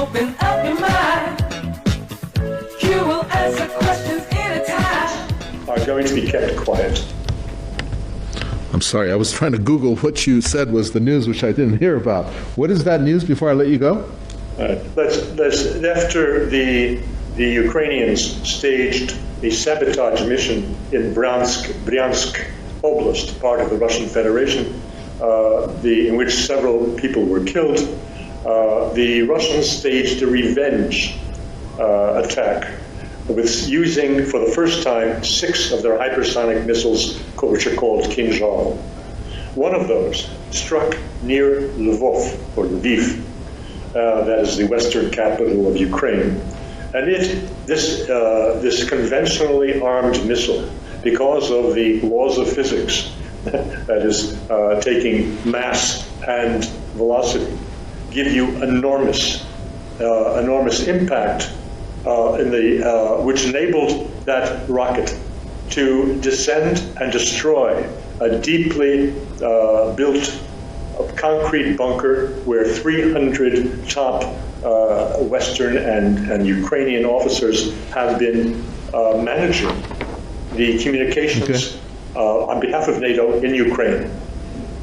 Open up your mind. You will answer questions anytime. Are going to be kept quiet. I'm sorry, I was trying to Google what you said was the news, which I didn't hear about. What is that news before I let you go? After the Ukrainians staged a sabotage mission in Bryansk Oblast, part of the Russian Federation, in which several people were killed, the Russians staged a revenge attack with using, for the first time, 6 of their hypersonic missiles, which are called Kinzhal. One of those struck near Lvov, or Lviv, that is the western capital of Ukraine. And this conventionally armed missile, because of the laws of physics, that is, taking mass and velocity, give you enormous impact, which enabled that rocket to descend and destroy a deeply built concrete bunker where 300 top Western and Ukrainian officers have been managing the communications on behalf of NATO in Ukraine.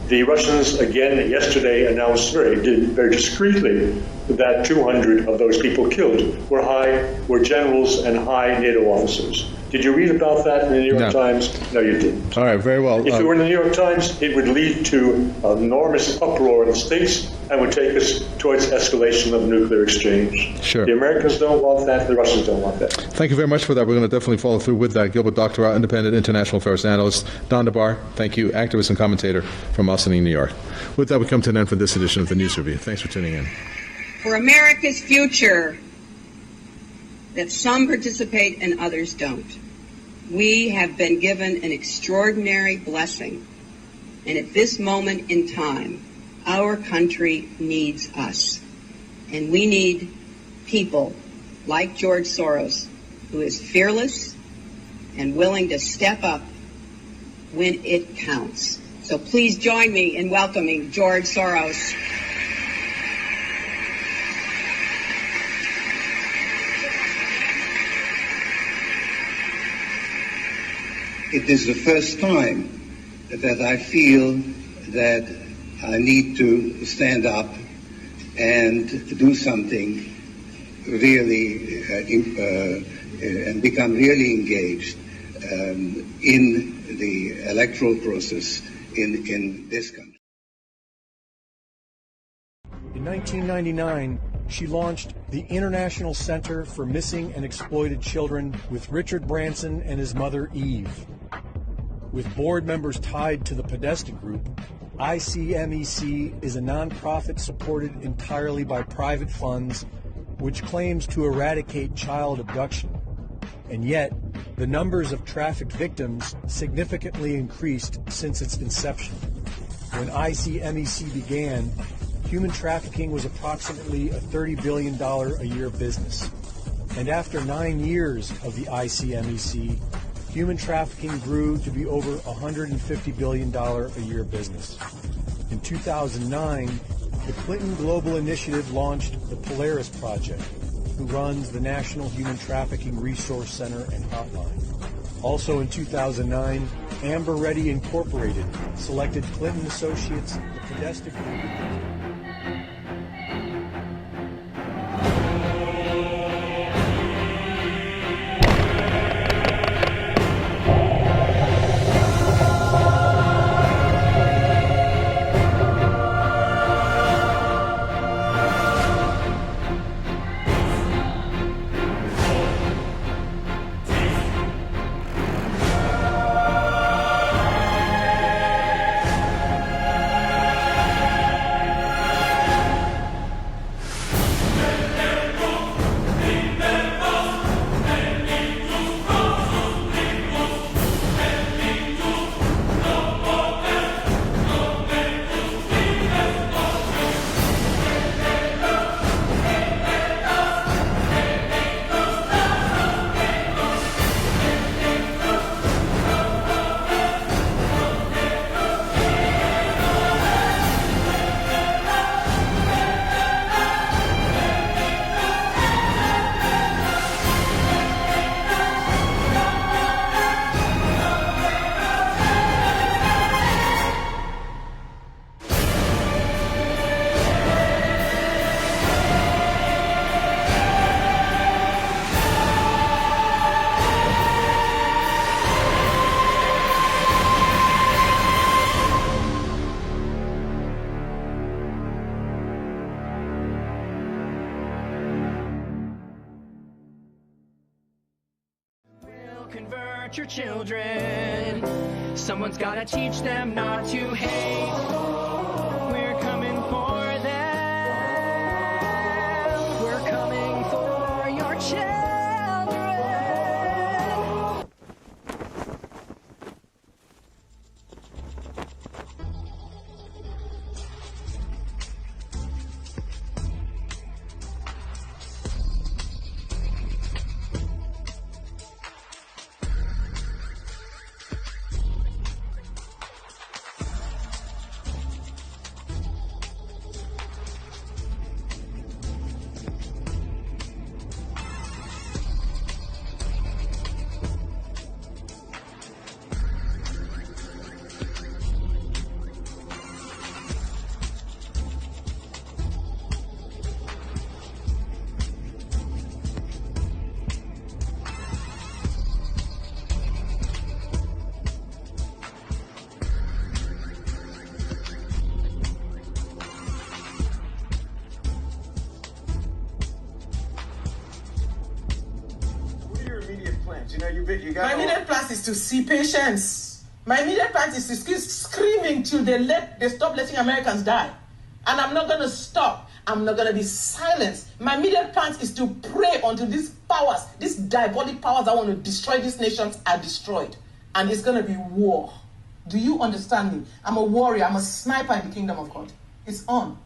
The Russians, again, yesterday announced very discreetly that 200 of those people killed were generals and high NATO officers. Did you read about that in the New York Times? No, you didn't. All right, very well. If it were in the New York Times, it would lead to enormous uproar in the States and would take us towards escalation of nuclear exchange. Sure. The Americans don't want that. The Russians don't want that. Thank you very much for that. We're going to definitely follow through with that. Gilbert Doctorow, independent international affairs analyst. Don DeBar, thank you, activist and commentator from Austin, New York. With that, we come to an end for this edition of the News Review. Thanks for tuning in. For America's future, that some participate and others don't. We have been given an extraordinary blessing, and at this moment in time, our country needs us. And we need people like George Soros, who is fearless and willing to step up when it counts. So please join me in welcoming George Soros. It is the first time that I feel that I need to stand up and do something really and become really engaged in the electoral process in this country. In 1999, she launched the International Center for Missing and Exploited Children with Richard Branson and his mother, Eve. With board members tied to the Podesta Group, ICMEC is a nonprofit supported entirely by private funds which claims to eradicate child abduction. And yet, the numbers of trafficked victims significantly increased since its inception. When ICMEC began, human trafficking was approximately a $30 billion a year business. And after 9 years of the ICMEC, human trafficking grew to be over $150 billion a year business. In 2009, the Clinton Global Initiative launched the Polaris Project, who runs the National Human Trafficking Resource Center and Hotline. Also in 2009, Amber Ready Incorporated selected Clinton Associates, the Podesta Group, hurt your children. Someone's gotta teach them not to hate. We're coming for them. We're coming for your children. My immediate plan is to see patients. My immediate plan is to keep screaming till they stop letting Americans die. And I'm not going to stop. I'm not going to be silenced. My immediate plan is to pray until these powers, these diabolic powers that want to destroy these nations are destroyed. And it's going to be war. Do you understand me? I'm a warrior. I'm a sniper in the kingdom of God. It's on.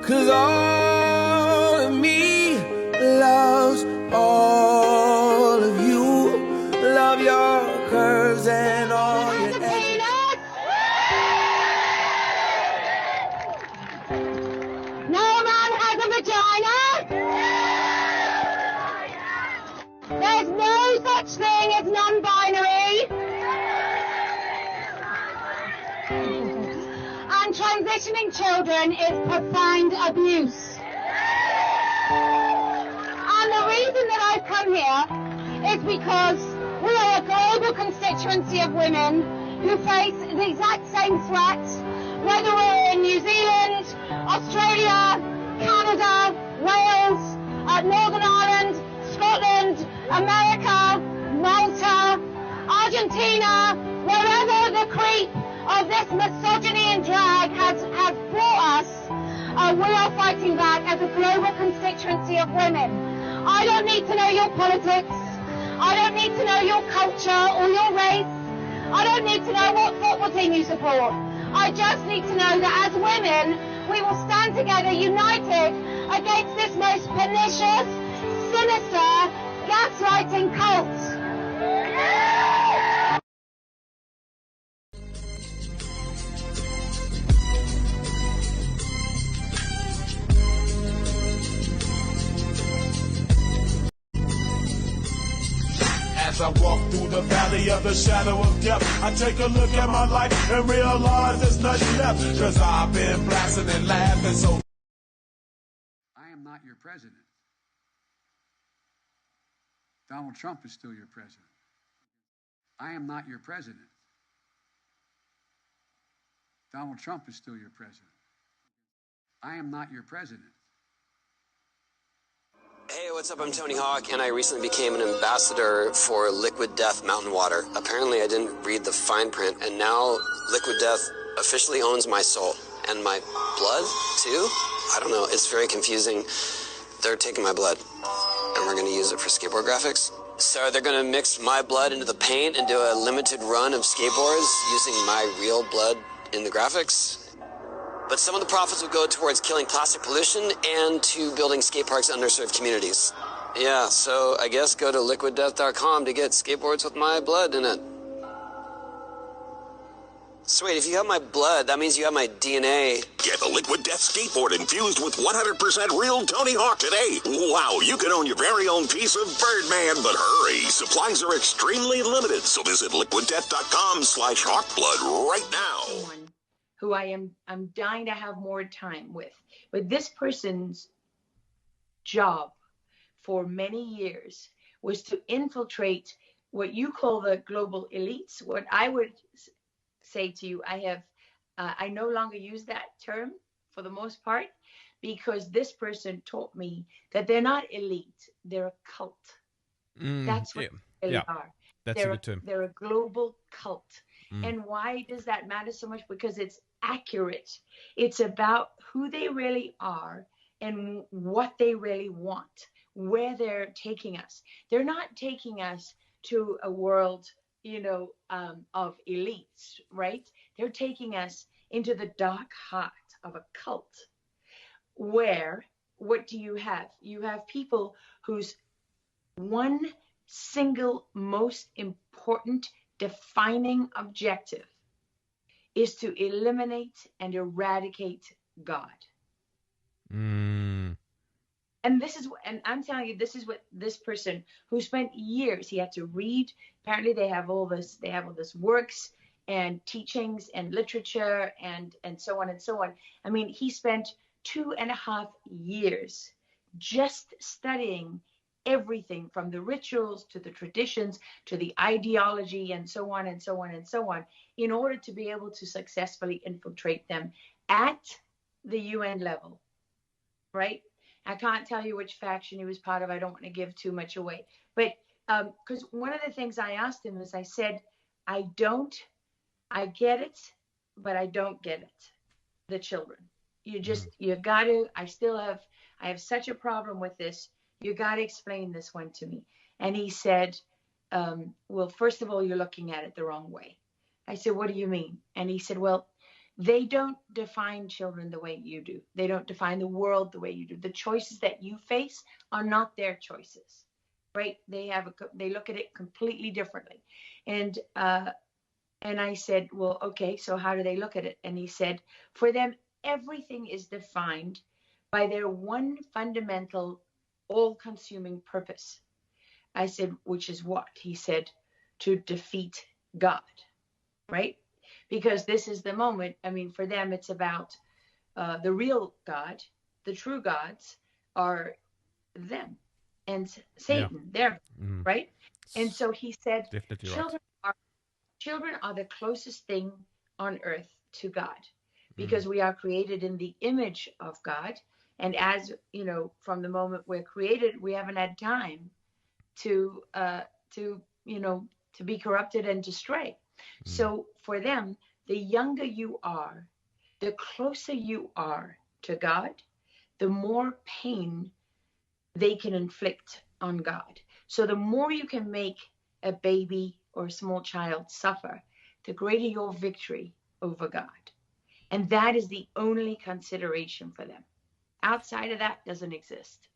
'cause all of me loves all of you. Love your curves and all your edges. No man has a vagina. There's no such thing as non-binary. And transitioning children is profound abuse. And the reason that I've come here is because we are a global constituency of women who face the exact same threats, whether we're in New Zealand, Australia, Canada, Wales, Northern Ireland, Scotland, America, Malta, Argentina, wherever the creep of this misogyny and drag has brought us, we are fighting back as a global constituency of women. I don't need to know your politics. I don't need to know your culture or your race. I don't need to know what football team you support. I just need to know that as women, we will stand together united against this most pernicious, sinister, gaslighting cult. As I walk through the valley of the shadow of death, I take a look at my life and realize there's nothing left. 'Cause I've been blasting and laughing so. I am not your president. Donald Trump is still your president. I am not your president. Donald Trump is still your president. I am not your president. Hey, what's up? I'm Tony Hawk, and I recently became an ambassador for Liquid Death Mountain Water. Apparently, I didn't read the fine print, and now Liquid Death officially owns my soul. And my blood, too? I don't know. It's very confusing. They're taking my blood, and we're going to use it for skateboard graphics. So they're going to mix my blood into the paint and do a limited run of skateboards using my real blood in the graphics. But some of the profits will go towards killing plastic pollution and to building skate parks in underserved communities. Yeah, so I guess go to liquiddeath.com to get skateboards with my blood in it. So wait, if you have my blood, that means you have my DNA. Get the Liquid Death skateboard infused with 100% real Tony Hawk today. Wow, you can own your very own piece of Birdman, but hurry. Supplies are extremely limited, so visit liquiddeath.com/hawkblood right now. Who I'm dying to have more time with. But this person's job for many years was to infiltrate what you call the global elites. What I would say to you, I no longer use that term for the most part, because this person taught me that they're not elite, they're a cult. That's what they are. That's a good term. They're a global cult. And why does that matter so much? Because it's accurate. It's about who they really are and what they really want, where they're taking us. They're not taking us to a world, of elites, right? They're taking us into the dark heart of a cult where, what do you have? You have people whose one single most important defining objective is to eliminate and eradicate God. And I'm telling you, this is what this person who spent years, he had to read. Apparently they have all this works and teachings and literature and so on and so on. I mean, he spent 2.5 years just studying everything from the rituals to the traditions to the ideology and so on and so on and so on, in order to be able to successfully infiltrate them at the UN level, right? I can't tell you which faction he was part of. I don't want to give too much away. But because one of the things I asked him is, I said, I get it, but I don't get it. The children. You got to, I have such a problem with this. You got to explain this one to me. And he said, well, first of all, you're looking at it the wrong way. I said, what do you mean? And he said, well, They don't define children the way you do. They don't define the world the way you do. The choices that you face are not their choices, right? They look at it completely differently. And I said, well, okay, so how do they look at it? And he said, for them, everything is defined by their one fundamental, all-consuming purpose. I said, which is what? He said, to defeat God, right? Because this is the moment. I mean, for them, it's about the real God. The true gods are them and Satan, they're right. And so he said, Definitely right. children are the closest thing on earth to God, because we are created in the image of God. And as you know, from the moment we're created, we haven't had time to be corrupted and to stray. So for them, the younger you are, the closer you are to God, the more pain they can inflict on God. So the more you can make a baby or a small child suffer, the greater your victory over God. And that is the only consideration for them. Outside of that doesn't exist.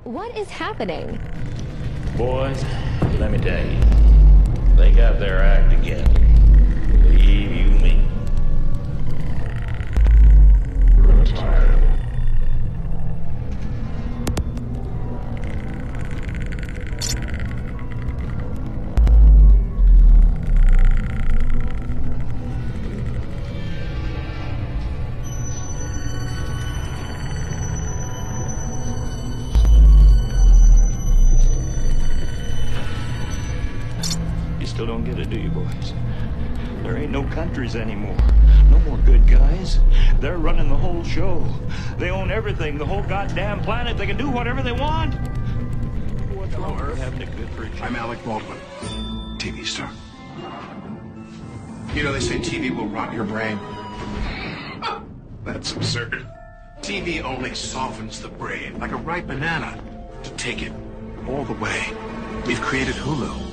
What is happening? Boys, let me tell you, they got their act together. Believe you me. Still don't get it, do you, boys? There ain't no countries anymore. No more good guys. They're running the whole show. They own everything, the whole goddamn planet. They can do whatever they want. What's wrong with having it good for each other? I'm Alec Baldwin, TV star. You know, they say TV will rot your brain. That's absurd. TV only softens the brain, like a ripe banana, to take it all the way. We've created Hulu.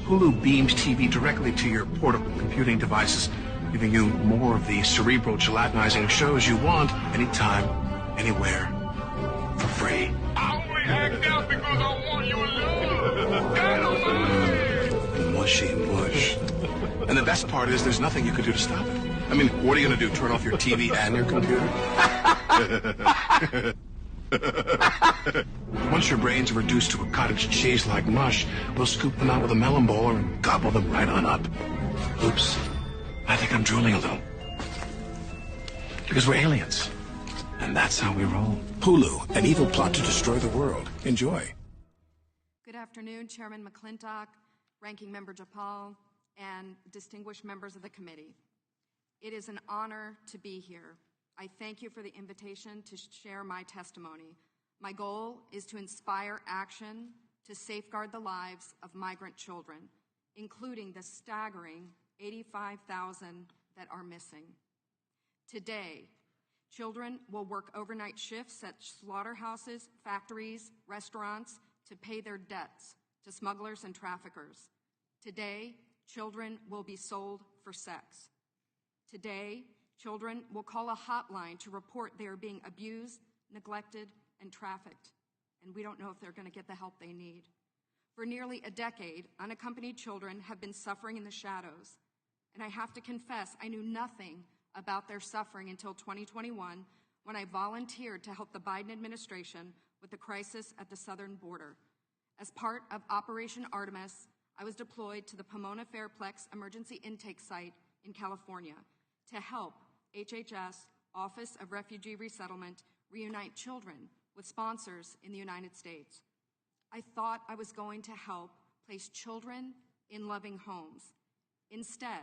Hulu beams TV directly to your portable computing devices, giving you more of the cerebral gelatinizing shows you want, anytime, anywhere, for free. I only act out because I want your love. Mushy mush. And the best part is there's nothing you can do to stop it. I mean, what are you going to do, turn off your TV and your computer? Once your brains are reduced to a cottage cheese like mush, we'll scoop them out with a melon bowler and gobble them right on up. Oops, I think I'm drooling a little. Because we're aliens. And that's how we roll. Hulu, an evil plot to destroy the world. Enjoy. Good afternoon, Chairman McClintock, Ranking Member Japal, and distinguished members of the committee. It is an honor to be here. I thank you for the invitation to share my testimony. My goal is to inspire action to safeguard the lives of migrant children, including the staggering 85,000 that are missing. Today, children will work overnight shifts at slaughterhouses, factories, restaurants to pay their debts to smugglers and traffickers. Today, children will be sold for sex. Today, children will call a hotline to report they are being abused, neglected, and trafficked, and we don't know if they're going to get the help they need. For nearly a decade, unaccompanied children have been suffering in the shadows, and I have to confess I knew nothing about their suffering until 2021 when I volunteered to help the Biden administration with the crisis at the southern border. As part of Operation Artemis, I was deployed to the Pomona Fairplex Emergency Intake Site in California to help HHS, Office of Refugee Resettlement, reunite children with sponsors in the United States. I thought I was going to help place children in loving homes. Instead,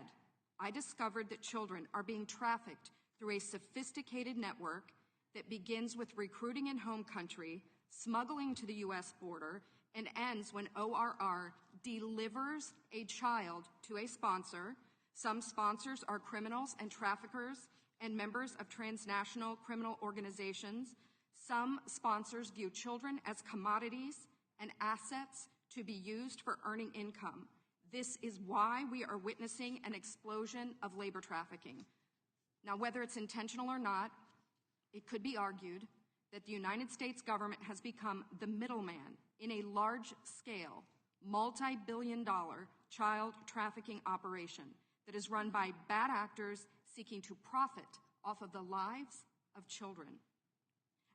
I discovered that children are being trafficked through a sophisticated network that begins with recruiting in home country, smuggling to the U.S. border, and ends when ORR delivers a child to a sponsor. Some sponsors are criminals and traffickers and members of transnational criminal organizations. Some sponsors view children as commodities and assets to be used for earning income. This is why we are witnessing an explosion of labor trafficking. Now, whether it's intentional or not, it could be argued that the United States government has become the middleman in a large-scale, multi-billion-dollar child trafficking operation that is run by bad actors seeking to profit off of the lives of children.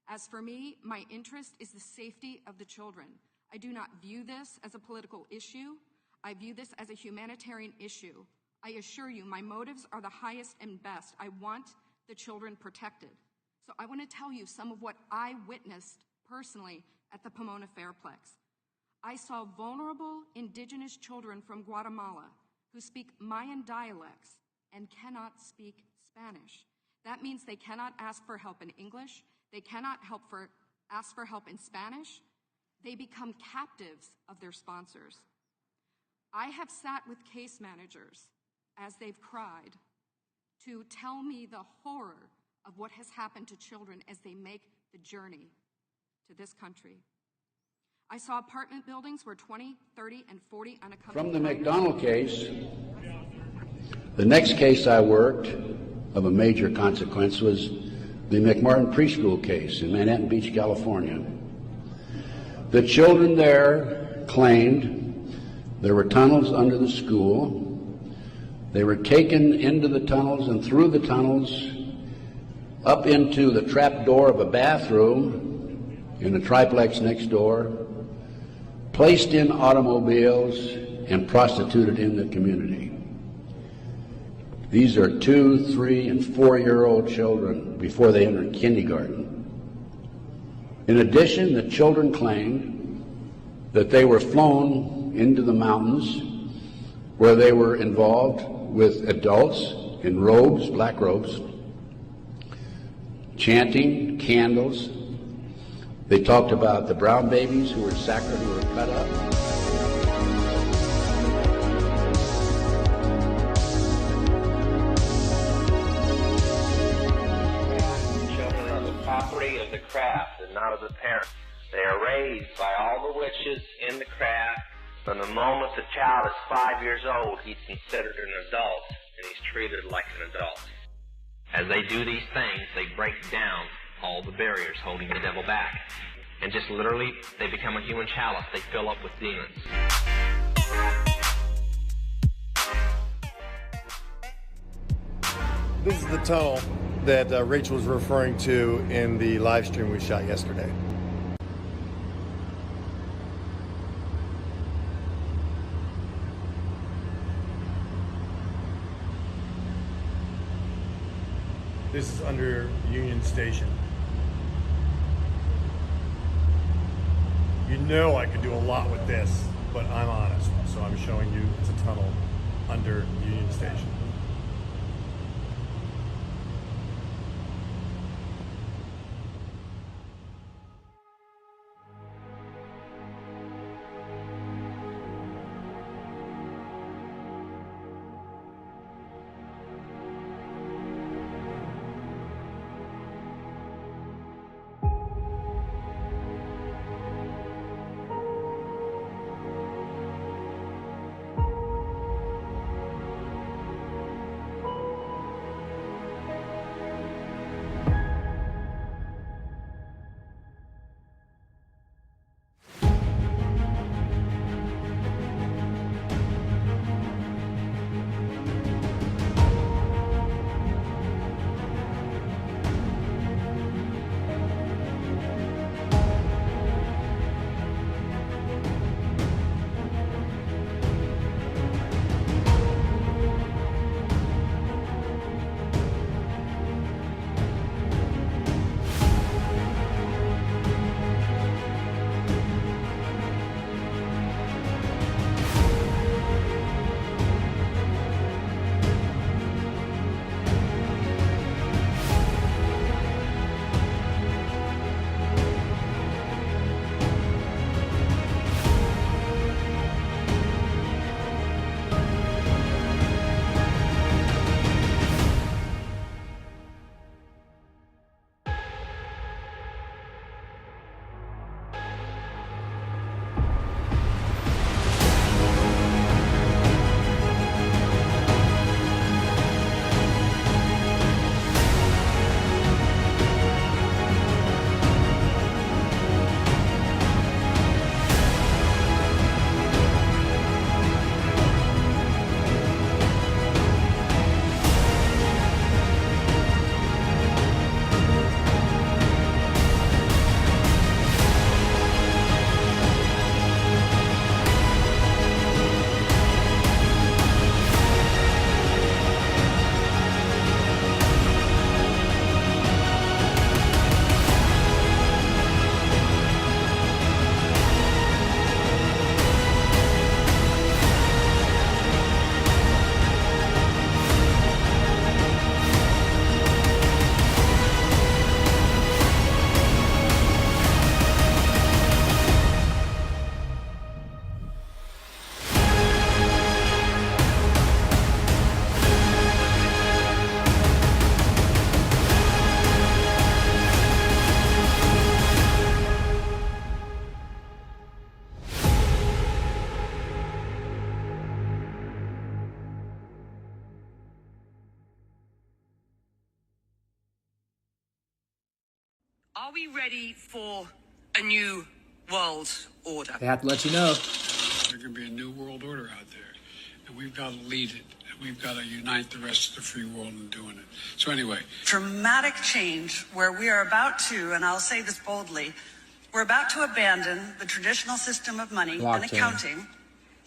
As for me, my interest is the safety of the children. I do not view this as a political issue. I view this as a humanitarian issue. I assure you, my motives are the highest and best. I want the children protected. So I want to tell you some of what I witnessed personally at the Pomona Fairplex. I saw vulnerable indigenous children from Guatemala who speak Mayan dialects and cannot speak Spanish. That means they cannot ask for help in English. They cannot ask for help in Spanish. They become captives of their sponsors. I have sat with case managers as they've cried to tell me the horror of what has happened to children as they make the journey to this country. I saw apartment buildings where 20, 30, and 40 unaccompanied... From the McDonald case, the next case I worked of a major consequence was the McMartin preschool case in Manhattan Beach, California. The children there claimed there were tunnels under the school. They were taken into the tunnels and through the tunnels up into the trap door of a bathroom in the triplex next door, placed in automobiles and prostituted in the community. These are 2-, 3-, and 4-year-old children before they entered kindergarten. In addition, the children claimed that they were flown into the mountains where they were involved with adults in robes, black robes, chanting, candles. They talked about the brown babies who were sacrificed, who were cut up. Children are the property of the craft and not of the parents. They are raised by all the witches in the craft. From the moment the child is 5 years old, he's considered an adult, and he's treated like an adult. As they do these things, they break down all the barriers holding the devil back. And just literally, they become a human chalice. They fill up with demons. This is the tunnel that Rachel was referring to in the live stream we shot yesterday. This is under Union Station. You know I could do a lot with this, but I'm honest, so I'm showing you it's a tunnel under Union Station. Are we ready for a new world order. They have to let you know. There's going to be a new world order out there, and we've got to lead it. And we've got to unite the rest of the free world in doing it. So anyway. Dramatic change where we are about to, and I'll say this boldly, we're about to abandon the traditional system of money and accounting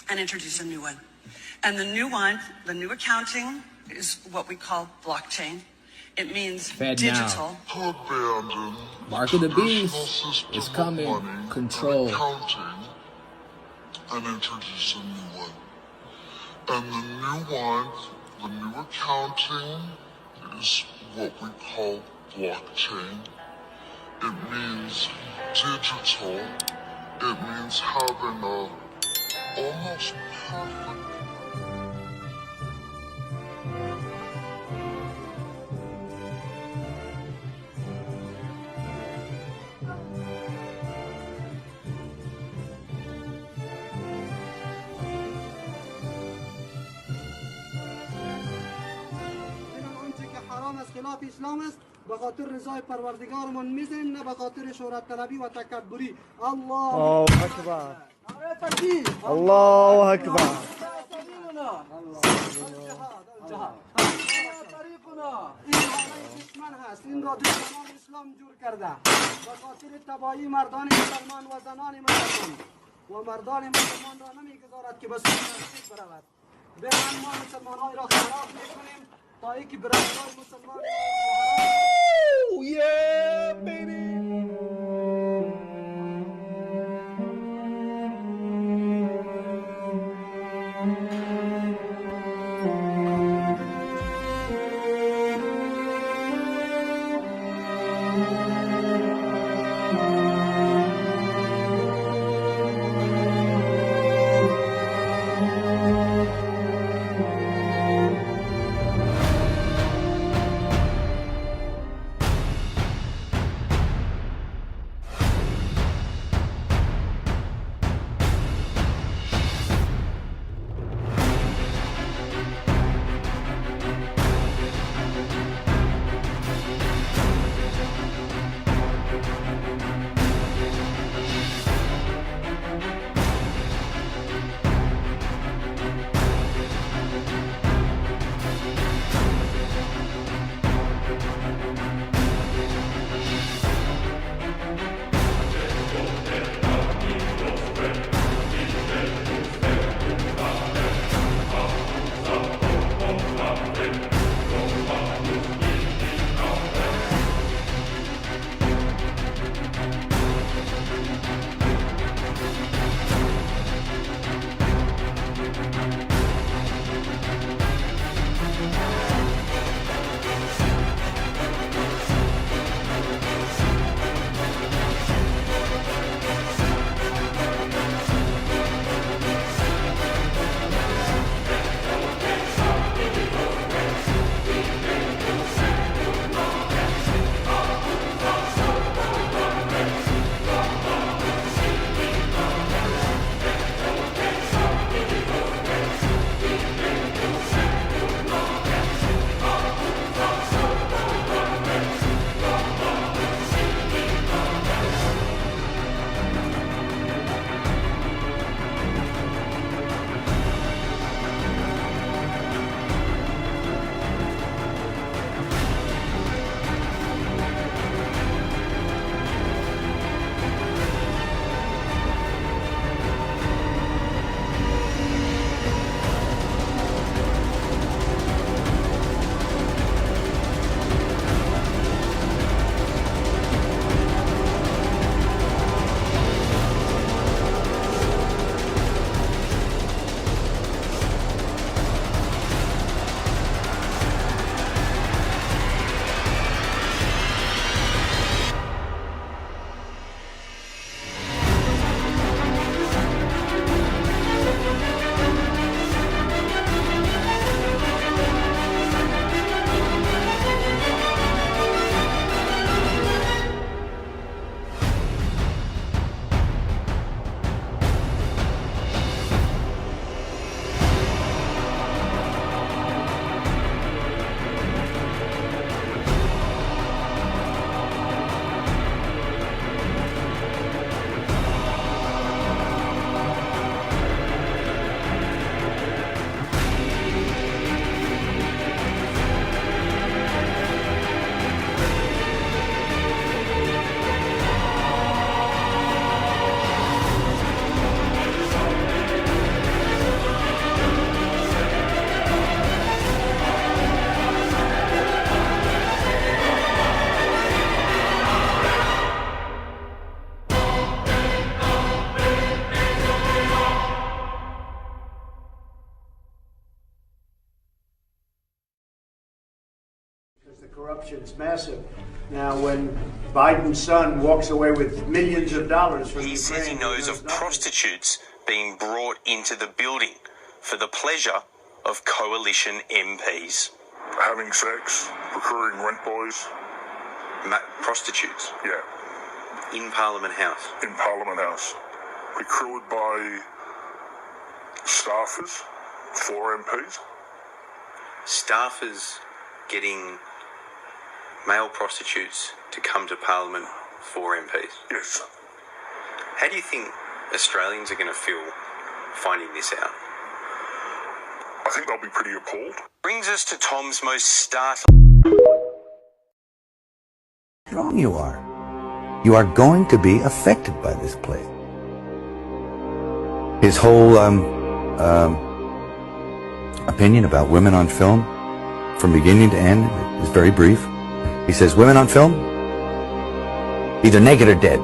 and introduce a new one. And the new one, the new accounting, is what we call blockchain. It means Fed digital. Now. Mark of the beast is coming. Control. And introduce a new one. And the new one, the new accounting, is what we call blockchain. It means digital. It means having a almost perfect. خلاف اسلام است به خاطر رضای پروردگارمون میزنیم نه به خاطر شهرت طلبی و تکبری. الله اکبر. الله اکبر. دشمن هست، این را دشمنان اسلام جور کرده به خاطر تباهی مردان مسلمان و زنان مسلمان و مردان مسلمان را نمیگذارد که به سوی مسجد برود. به ما مسلمانان را خراب میکنیم تا اینکه برادران مسلمان yeah baby. corruption. It's massive. Now, when Biden's son walks away with millions of dollars from He says he knows of prostitutes being brought into the building for the pleasure of coalition MPs. Having sex, recurring rent boys. Prostitutes? Yeah. In Parliament House? In Parliament House. Recruited by staffers for MPs. Staffers getting male prostitutes to come to Parliament for MPs? Yes. How do you think Australians are going to feel finding this out? I think they'll be pretty appalled. Brings us to Tom's most startling... Wrong you are. You are going to be affected by this play. His whole opinion about women on film, from beginning to end, is very brief. He says, women on film, either naked or dead.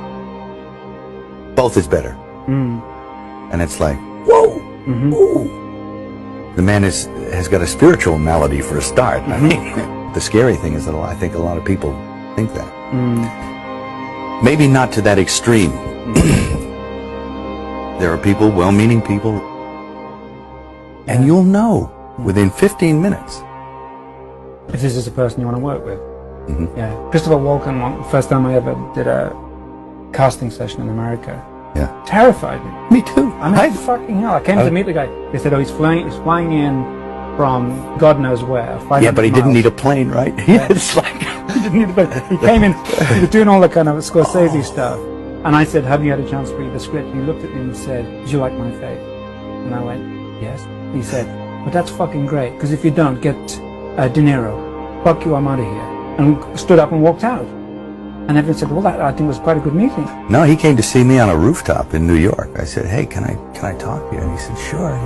Both is better. And it's like, whoa! Ooh. The man has got a spiritual malady for a start. I mean, the scary thing is that I think a lot of people think that. Maybe not to that extreme. There are people, well-meaning people, and you'll know within 15 minutes if this is a person you want to work with. Yeah, Christopher Walken, first time I ever did a casting session in America. Yeah, terrified me. Me too. I mean, fucking hell! I came to meet the guy. They said, "Oh, he's flying in from God knows where." Yeah, but he didn't need a plane, right? Yeah. It's like he didn't need a plane. He came in. He was doing all the kind of Scorsese stuff, and I said, "Have you had a chance to read the script?" And he looked at me and said, "Did you like my face?" And I went, "Yes." He said, "But that's fucking great, because if you don't, get De Niro. Fuck you, I'm out of here." And stood up and walked out. And everyone said, "Well, that I think was quite a good meeting." No, he came to see me on a rooftop in New York. I said, "Hey, can I talk to you?" And he said, "Sure."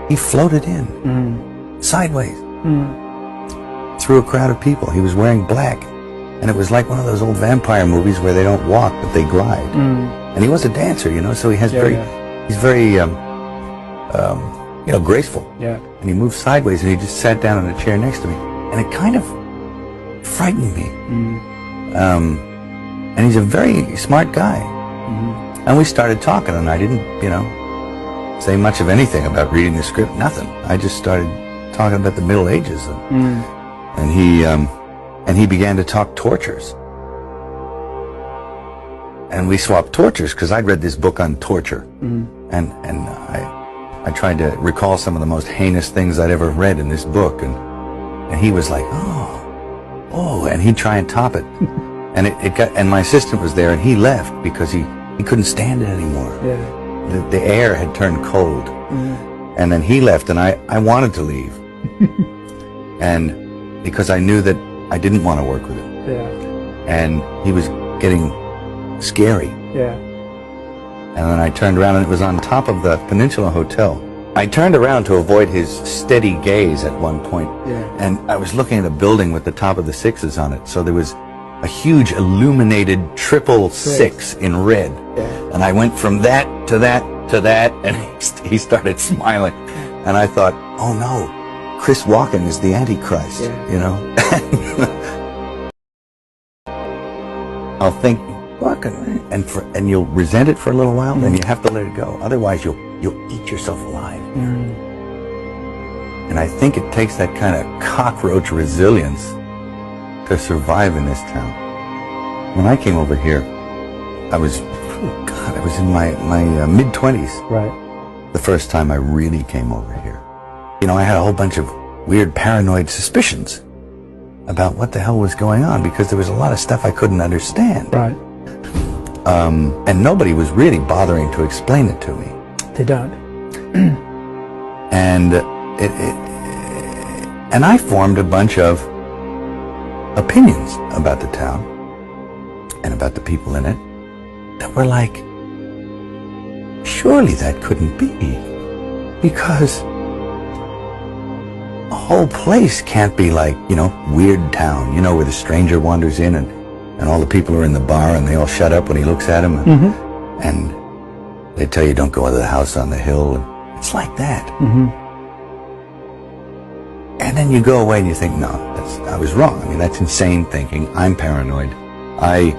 He floated in, sideways, through a crowd of people. He was wearing black, and it was like one of those old vampire movies where they don't walk but they glide. And he was a dancer, you know, so he has he's very, you know, graceful. Yeah. And he moved sideways, and he just sat down in a chair next to me, and it kind of frightened me. And he's a very smart guy. And we started talking, and I didn't, you know, say much of anything about reading the script, nothing. I just started talking about the Middle Ages, and he began to talk tortures. And we swapped tortures, because I'd read this book on torture, and I tried to recall some of the most heinous things I'd ever read in this book, and he was like, oh, and he'd try and top it. And and my assistant was there, and he left because he couldn't stand it anymore. Yeah. The air had turned cold. And then he left, and I wanted to leave. And because I knew that I didn't want to work with him. Yeah. And he was getting scary. Yeah. And then I turned around, and it was on top of the Peninsula Hotel. I turned around to avoid his steady gaze at one point. Yeah. And I was looking at a building with the top of the sixes on it. So there was a huge illuminated 666 in red. Yeah. And I went from that to that to that, and he started smiling. And I thought, oh no, Chris Walken is the Antichrist, you know? I'll think, Walken, and you'll resent it for a little while, then you have to let it go. Otherwise, you'll eat yourself alive. And I think it takes that kind of cockroach resilience to survive in this town. When I came over here, I was in my mid-20s. Right. The first time I really came over here. You know, I had a whole bunch of weird paranoid suspicions about what the hell was going on, because there was a lot of stuff I couldn't understand. Right. And nobody was really bothering to explain it to me. They don't. And and I formed a bunch of opinions about the town and about the people in it that were like, surely that couldn't be, because a whole place can't be like, you know, Weird Town, you know, where the stranger wanders in and all the people are in the bar and they all shut up when he looks at them, and they tell you don't go to the house on the hill. And it's like that. And then you go away and you think, no, I was wrong. I mean, that's insane thinking. I'm paranoid. I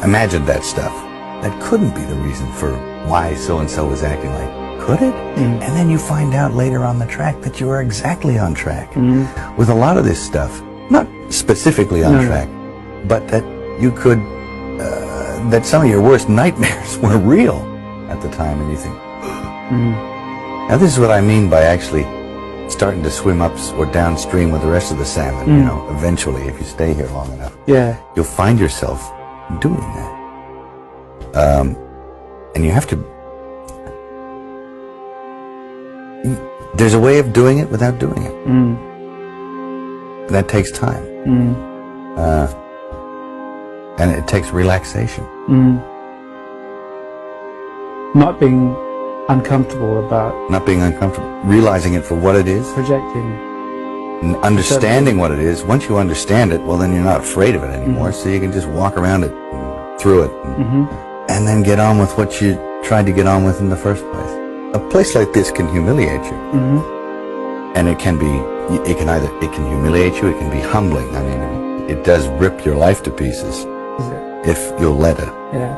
imagined that stuff. That couldn't be the reason for why so-and-so was acting like. Could it? And then you find out later on the track that you are exactly on track with a lot of this stuff. Not specifically on track, but that you could, that some of your worst nightmares were real at the time, and you think, now this is what I mean by actually starting to swim up or downstream with the rest of the salmon. You know, eventually, if you stay here long enough, you'll find yourself doing that. And you have to, there's a way of doing it without doing it. That takes time. And it takes relaxation. Not being uncomfortable about... Not being uncomfortable. Realizing it for what it is. Projecting. Understanding what it is. Once you understand it, well, then you're not afraid of it anymore. So you can just walk around it, through it, and then get on with what you tried to get on with in the first place. A place like this can humiliate you. And it can be, it can humiliate you, it can be humbling. I mean, it does rip your life to pieces. If you'll let it. Yeah.